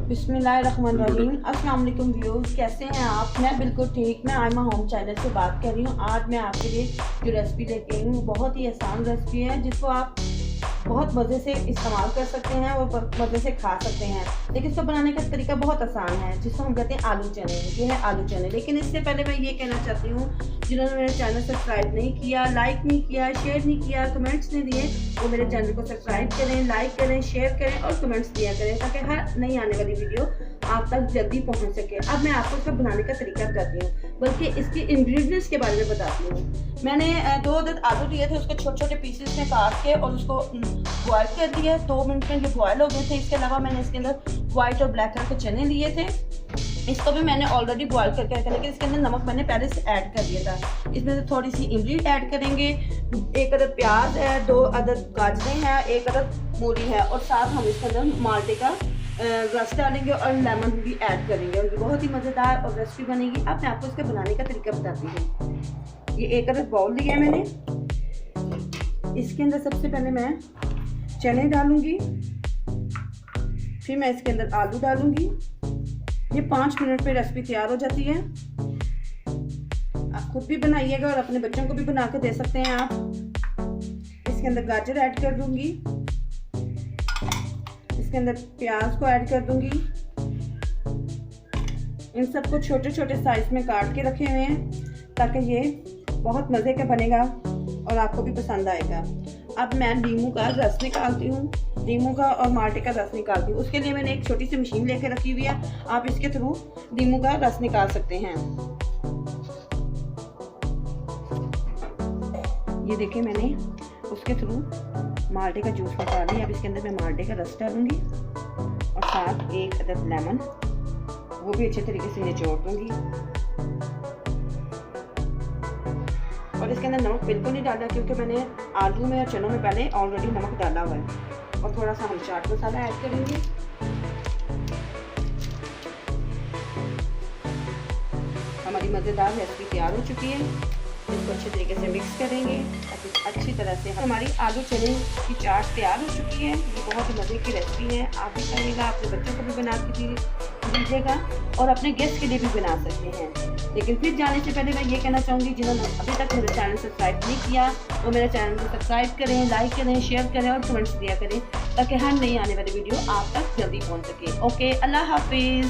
बिस्मिल्लाहिर्रहमानिर्रहीम। अस्सलाम वालेकुम व्यूअर्स, कैसे हैं आप? मैं बिल्कुल ठीक। मैं आयमा होम चैनल से बात कर रही हूँ। आज मैं आपके लिए जो रेसिपी लेके आई हूँ बहुत ही आसान रेसिपी है, जिसको आप बहुत मज़े से इस्तेमाल कर सकते हैं और मज़े से खा सकते हैं। लेकिन इसको बनाने का तरीका बहुत आसान है, जिसको हम कहते हैं आलू चने। ये है आलू चने। लेकिन इससे पहले मैं ये कहना चाहती हूँ, जिन्होंने मेरे चैनल सब्सक्राइब नहीं किया, लाइक नहीं किया, शेयर नहीं किया, कमेंट्स नहीं दिए, वो मेरे चैनल को सब्सक्राइब करें, लाइक करें, शेयर करें और कमेंट्स दिया करें, ताकि हर नई आने वाली वीडियो आप तक जल्दी पहुंच सके। अब मैं आपको इसको बनाने का तरीका बताती हूँ, बल्कि इसके इंग्रेडिएंट्स के बारे में बताती हूँ। मैंने 2 अदद आलू लिए थे, उसको छोटे छोटे पीसेस में काट के और उसको बॉयल कर दिया। 2 मिनट में ये बॉयल हो गए थे। इसके अलावा मैंने इसके अंदर वाइट और ब्लैक कलर के चने लिए थे, इसको भी मैंने ऑलरेडी बॉयल करके रखा, लेकिन इसके अंदर नमक मैंने पहले से ऐड कर दिया था। इसमें से थोड़ी सी इमली ऐड करेंगे, 1 अदद प्याज है, 2 अदद गाजरें हैं, 1 अदद मूली है और साथ हम इसके अंदर माल्टे का रस डालेंगे और लेमन भी ऐड करेंगे और बहुत ही मज़ेदार और रेसिपी बनेगी। अब मैं आपको इसके बनाने का तरीका बताती हूँ। ये 1 अदद बाउल लिया है मैंने। इसके अंदर सबसे पहले मैं चने डालूंगी, फिर मैं इसके अंदर आलू डालूंगी। ये 5 मिनट में रेसिपी तैयार हो जाती है। आप खुद भी बनाइएगा और अपने बच्चों को भी बना के दे सकते हैं आप। इसके अंदर गाजर ऐड कर दूंगी, इसके अंदर प्याज को ऐड कर दूंगी। इन सबको छोटे छोटे साइज में काट के रखे हुए हैं, ताकि ये बहुत मज़े का बनेगा और आपको भी पसंद आएगा। अब मैं नींबू का रस निकालती हूँ, नींबू का और माल्टे का रस निकालती हूँ। उसके लिए मैंने एक छोटी सी मशीन लेके रखी हुई है, आप इसके थ्रू नींबू का रस निकाल सकते हैं। ये देखिए, मैंने उसके थ्रू माल्टे का जूस निकाल लिया। अब इसके अंदर मैं माल्टे का रस डालूंगी और साथ 1 अदद लेमन, वो भी अच्छे तरीके से निचोड़ दूंगी। और इसके अंदर नमक बिल्कुल नहीं डालना, क्योंकि मैंने आलू में और चनों में पहले ऑलरेडी नमक डाला हुआ है। और थोड़ा सा हम चाट मसाला ऐड करेंगे। हमारी मज़ेदार रेसिपी तैयार हो चुकी है। इसको अच्छे तरीके से मिक्स करेंगे अच्छी तरह से। हमारी आलू चने की चाट तैयार हो चुकी है। ये बहुत ही मज़े की रेसिपी है। आप भी खाइएगा, अपने बच्चों को भी बना के दीजिएगा और अपने गेस्ट के लिए भी बना सकते हैं। लेकिन फिर जाने से पहले मैं ये कहना चाहूँगी, जिन्होंने अभी तक मेरे चैनल सब्सक्राइब नहीं किया, वो मेरे चैनल को सब्सक्राइब करें, लाइक करें, शेयर करें और कमेंट्स दिया करें, ताकि हर नई आने वाली वीडियो आप तक जल्दी पहुँच सके। ओके, अल्लाह हाफिज़।